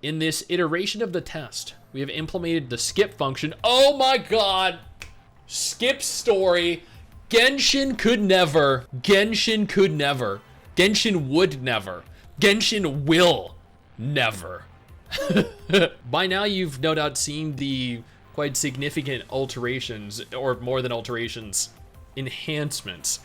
In this iteration of the test, we have implemented the skip function. Oh my god! Skip story. Genshin could never. Genshin could never. Genshin would never. Genshin will never. By now you've no doubt seen the quite significant alterations, or more than alterations, enhancements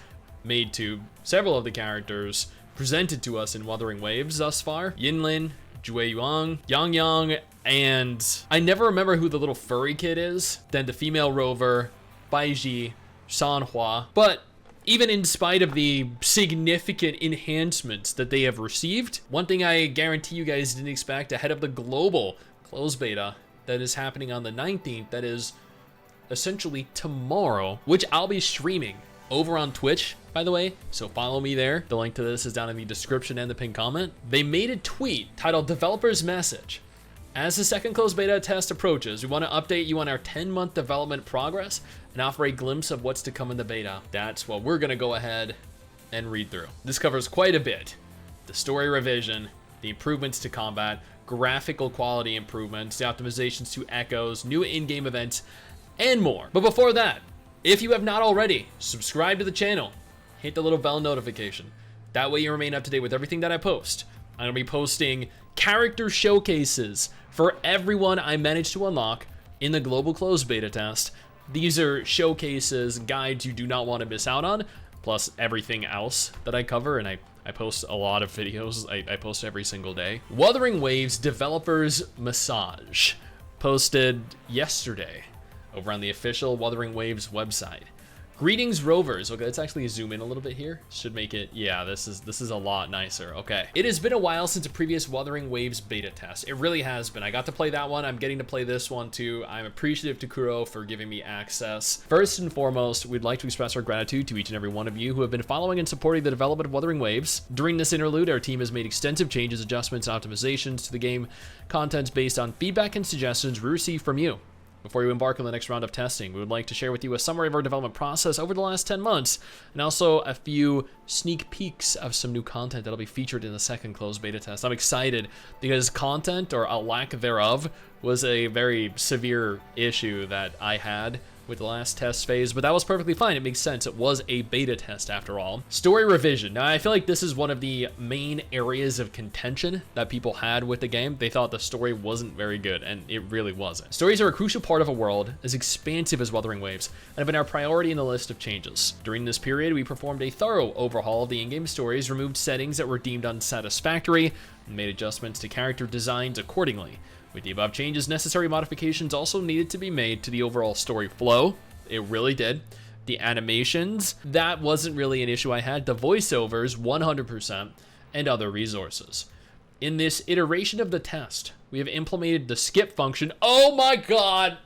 made to several of the characters presented to us in Wuthering Waves thus far. Yinlin, Jueyuang, Yang, and I never remember who the little furry kid is. Then the female rover, Baiji, Sanhua. But even in spite of the significant enhancements that they have received, one thing I guarantee you guys didn't expect ahead of the global closed beta that is happening on the 19th, that is essentially tomorrow, which I'll be streaming over on Twitch, by the way, so follow me there. The link to this is down in the description and the pinned comment. They made a tweet titled "Developer's Message." As the second closed beta test approaches, we want to update you on our 10-month development progress and offer a glimpse of what's to come in the beta. That's what we're going to go ahead and read through. This covers quite a bit. The story revision, the improvements to combat, graphical quality improvements, the optimizations to echoes, new in-game events, and more. But before that, if you have not already, subscribe to the channel, hit the little bell notification. That way you remain up to date with everything that I post. I'm going to be posting character showcases for everyone I managed to unlock in the global closed beta test. These are showcases, guides you do not want to miss out on, plus everything else that I cover, and I post a lot of videos. I post every single day. Wuthering Waves Developers Massage, posted yesterday over on the official Wuthering Waves website. Greetings, rovers. Okay, let's actually zoom in a little bit here. Should make it, yeah, this is a lot nicer. Okay. It has been a while since a previous Wuthering Waves beta test. It really has been. I got to play that one. I'm getting to play this one too. I'm appreciative to Kuro for giving me access. First and foremost, we'd like to express our gratitude to each and every one of you who have been following and supporting the development of Wuthering Waves. During this interlude, our team has made extensive changes, adjustments, and optimizations to the game contents based on feedback and suggestions we received from you. Before you embark on the next round of testing, we would like to share with you a summary of our development process over the last 10 months, and also a few sneak peeks of some new content that'll be featured in the second closed beta test. I'm excited because content, or a lack thereof, was a very severe issue that I had with the last test phase, but that was perfectly fine. It makes sense. It was a beta test after all. Story revision. Now, I feel like this is one of the main areas of contention that people had with the game. They thought the story wasn't very good, and it really wasn't. Stories are a crucial part of a world as expansive as Wuthering Waves, and have been our priority in the list of changes. During this period, we performed a thorough overhaul of the in-game stories, removed settings that were deemed unsatisfactory, and made adjustments to character designs accordingly. With the above changes, necessary modifications also needed to be made to the overall story flow. It really did. The animations, that wasn't really an issue I had. The voiceovers, 100%, and other resources. In this iteration of the test, we have implemented the skip function. Oh my god!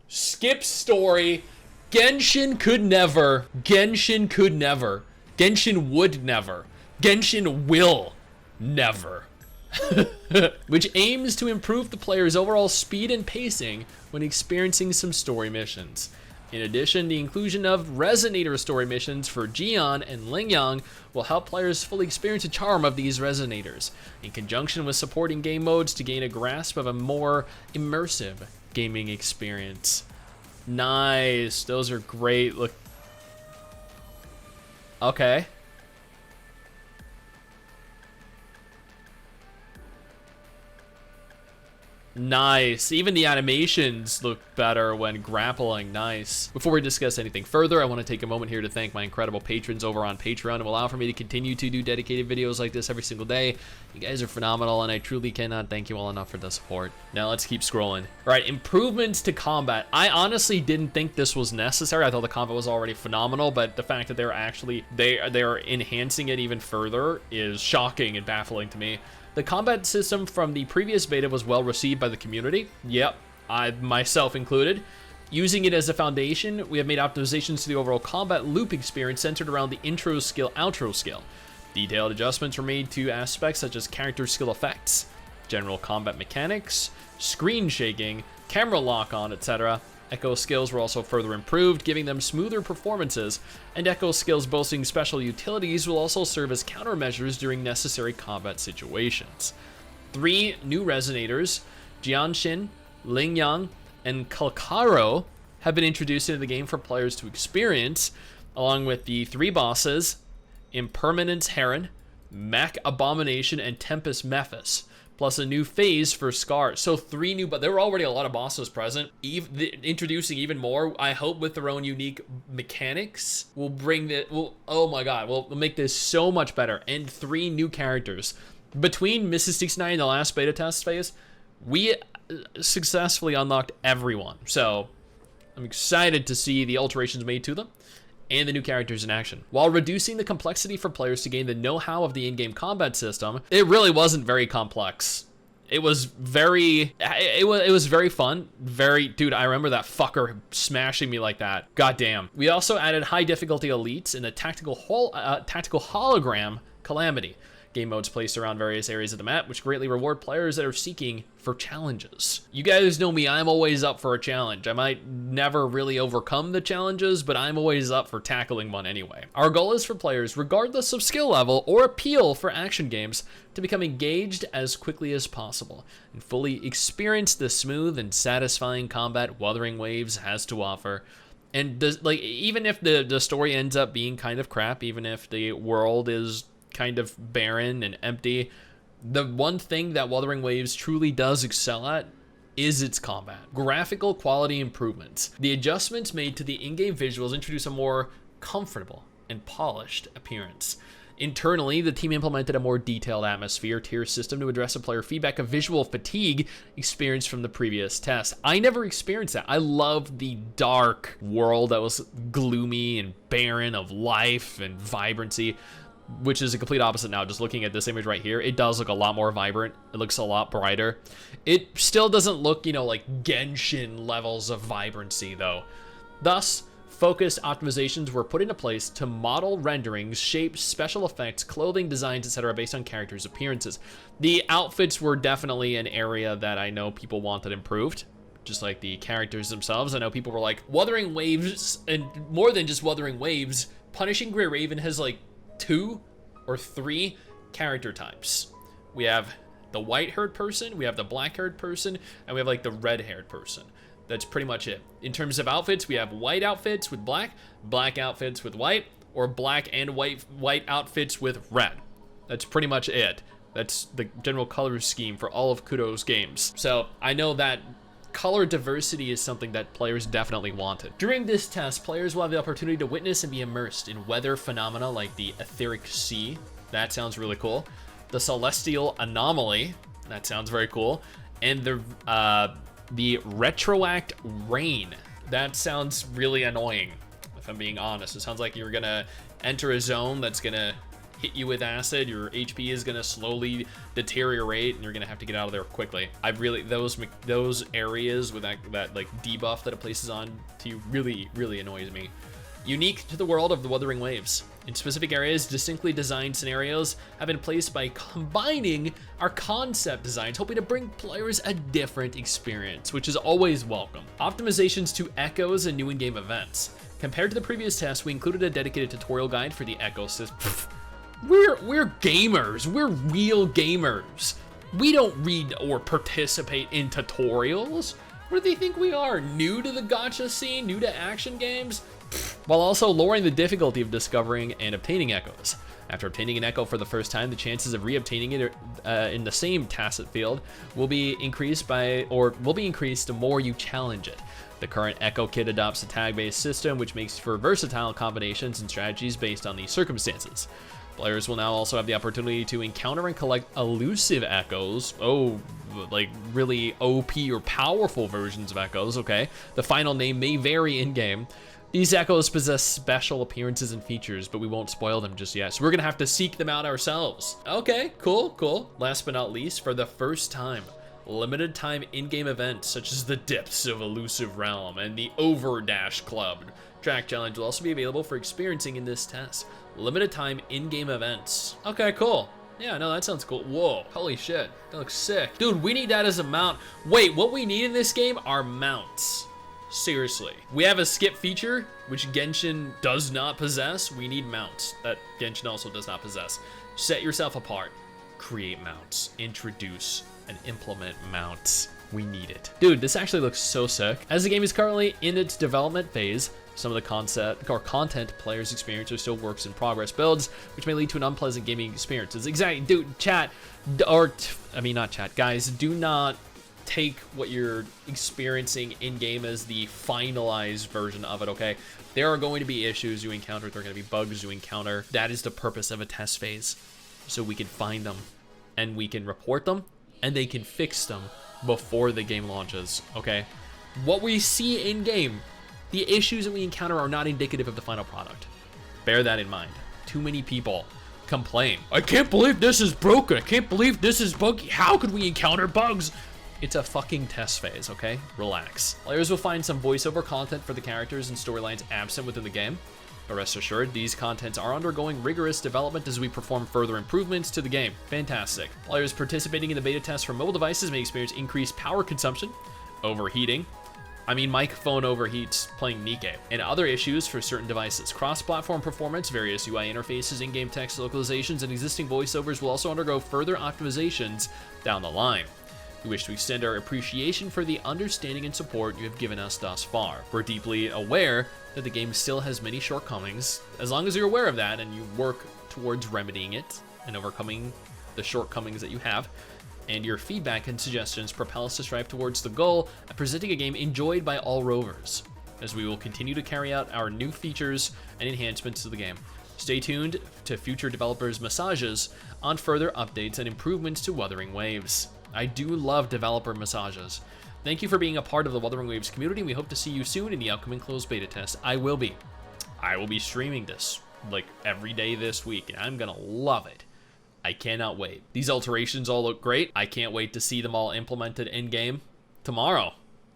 Skip story. Genshin could never. Genshin could never. Genshin would never. Genshin will never. Which aims to improve the player's overall speed and pacing when experiencing some story missions. In addition, the inclusion of Resonator story missions for Jian and Lingyang will help players fully experience the charm of these Resonators, in conjunction with supporting game modes to gain a grasp of a more immersive gaming experience. Nice, those are great. Look. Okay. Nice. Even the animations look better when grappling. Nice. Before we discuss anything further, I want to take a moment here to thank my incredible patrons over on Patreon and will allow for me to continue to do dedicated videos like this every single day. You guys are phenomenal, and I truly cannot thank you all enough for the support. Now let's keep scrolling. All right, improvements to combat. I honestly didn't think this was necessary. I thought the combat was already phenomenal, but the fact that they're actually they're enhancing it even further is shocking and baffling to me. The combat system from the previous beta was well received by the community. Yep, I myself included. Using it as a foundation, we have made optimizations to the overall combat loop experience centered around the intro skill, outro skill. Detailed adjustments were made to aspects such as character skill effects, general combat mechanics, screen shaking, camera lock-on, etc. Echo skills were also further improved, giving them smoother performances, and Echo skills boasting special utilities will also serve as countermeasures during necessary combat situations. 3 new Resonators, Jianshin, Lingyang, and Kalkaro, have been introduced into the game for players to experience, along with the 3 bosses, Impermanence Heron, Mac Abomination, and Tempest Mephis, plus a new phase for Scar. So 3 new, but there were already a lot of bosses present. Introducing even more, I hope, with their own unique mechanics, will bring the, oh my god, will make this so much better. And 3 new characters. Between Mrs. 69 and the last beta test phase, we successfully unlocked everyone. So I'm excited to see the alterations made to them and the new characters in action, while reducing the complexity for players to gain the know-how of the in-game combat system. It really wasn't very complex. It was very fun. Dude, I remember that fucker smashing me like that. God damn. We also added high difficulty elites and a tactical hologram Calamity. Game modes placed around various areas of the map, which greatly reward players that are seeking for challenges. You guys know me, I'm always up for a challenge. I might never really overcome the challenges, but I'm always up for tackling one anyway. Our goal is for players, regardless of skill level or appeal for action games, to become engaged as quickly as possible and fully experience the smooth and satisfying combat Wuthering Waves has to offer. And even if the story ends up being kind of crap, even if the world is kind of barren and empty, the one thing that Wuthering Waves truly does excel at is its combat. Graphical quality improvements. The adjustments made to the in-game visuals introduce a more comfortable and polished appearance. Internally, the team implemented a more detailed atmosphere tier system to address a player feedback of visual fatigue experienced from the previous test. I never experienced that. I loved the dark world that was gloomy and barren of life and vibrancy, which is a complete opposite now. Just looking at this image right here, it does look a lot more vibrant. It looks a lot brighter. It still doesn't look, like Genshin levels of vibrancy though. Thus, focused optimizations were put into place to model renderings, shapes, special effects, clothing designs, etc. based on characters' appearances. The outfits were definitely an area that I know people wanted improved, just like the characters themselves. I know people were like, Wuthering Waves, and more than just Wuthering Waves, Punishing Grey Raven has like 2 or 3 character types. We have the white-haired person, we have the black-haired person, and we have like the red-haired person. That's pretty much it. In terms of outfits, we have white outfits with black, black outfits with white, or black and white outfits with red. That's pretty much it. That's the general color scheme for all of Kudo's games. So I know that color diversity is something that players definitely wanted. During this test, players will have the opportunity to witness and be immersed in weather phenomena like the etheric sea. That sounds really cool. The celestial anomaly. That sounds very cool. And the retroact rain. That sounds really annoying, if I'm being honest. It sounds like you're gonna enter a zone that's gonna hit you with acid, your HP is gonna slowly deteriorate, and you're gonna have to get out of there quickly. Those areas with that like debuff that it places on to you really annoys me. Unique to the world of the Wuthering Waves. In specific areas, distinctly designed scenarios have been placed by combining our concept designs, hoping to bring players a different experience, which is always welcome. Optimizations to echoes and new in-game events. Compared to the previous test, we included a dedicated tutorial guide for the echo system. We're gamers. We're real gamers. We don't read or participate in tutorials. What do they think we are? New to the gacha scene? New to action games? While also lowering the difficulty of discovering and obtaining echoes. After obtaining an echo for the first time, the chances of re-obtaining it in the same tacit field will be increased the more you challenge it. The current Echo Kit adopts a tag-based system, which makes for versatile combinations and strategies based on the circumstances. Players will now also have the opportunity to encounter and collect elusive echoes. Oh, like really OP or powerful versions of echoes, okay. The final name may vary in-game. These echoes possess special appearances and features, but we won't spoil them just yet, so we're gonna have to seek them out ourselves. Okay, cool. Last but not least, for the first time, limited time in-game events such as the Depths of Elusive Realm and the Overdash Club Track Challenge will also be available for experiencing in this test. Limited time in-game events. Okay, cool. Yeah, no, that sounds cool. Whoa, holy shit, that looks sick. Dude, we need that as a mount. Wait, what we need in this game are mounts. Seriously. We have a skip feature, which Genshin does not possess. We need mounts that Genshin also does not possess. Set yourself apart. create mounts, introduce and implement mounts. We need it. Dude, this actually looks so sick. As the game is currently in its development phase, some of the concept or content players experience are still works in progress builds, which may lead to an unpleasant gaming experiences. Exactly, dude, chat, not chat, guys, do not take what you're experiencing in-game as the finalized version of it, okay? There are going to be issues you encounter, there are going to be bugs you encounter. That is the purpose of a test phase, so we can find them, and we can report them, and they can fix them before the game launches, okay? What we see in-game, the issues that we encounter are not indicative of the final product. Bear that in mind. Too many people complain. I can't believe this is broken. I can't believe this is buggy. How could we encounter bugs? It's a fucking test phase, okay? Relax. Players will find some voiceover content for the characters and storylines absent within the game, but rest assured, these contents are undergoing rigorous development as we perform further improvements to the game. Fantastic. Players participating in the beta test for mobile devices may experience increased power consumption, overheating, my phone overheats playing Nikke, and other issues for certain devices. Cross-platform performance, various UI interfaces, in-game text localizations, and existing voiceovers will also undergo further optimizations down the line. We wish to extend our appreciation for the understanding and support you have given us thus far. We're deeply aware that the game still has many shortcomings. As long as you're aware of that and you work towards remedying it and overcoming the shortcomings that you have, and your feedback and suggestions propel us to strive towards the goal of presenting a game enjoyed by all rovers, as we will continue to carry out our new features and enhancements to the game. Stay tuned to future developers' massages on further updates and improvements to Wuthering Waves. I do love developer massages. Thank you for being a part of the Wuthering Waves community. We hope to see you soon in the upcoming closed beta test. I will be streaming this like every day this week, and I'm gonna love it. I cannot wait. These alterations all look great. I can't wait to see them all implemented in-game tomorrow.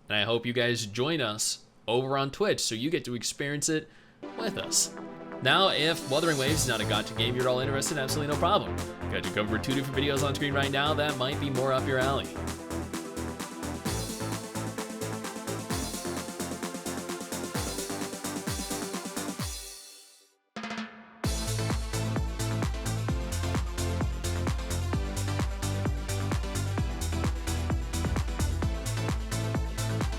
And I hope you guys join us over on Twitch so you get to experience it with us. Now, if Wuthering Waves is not a gotcha game you're all interested in, absolutely no problem. Got you covered 2 different videos on screen right now that might be more up your alley.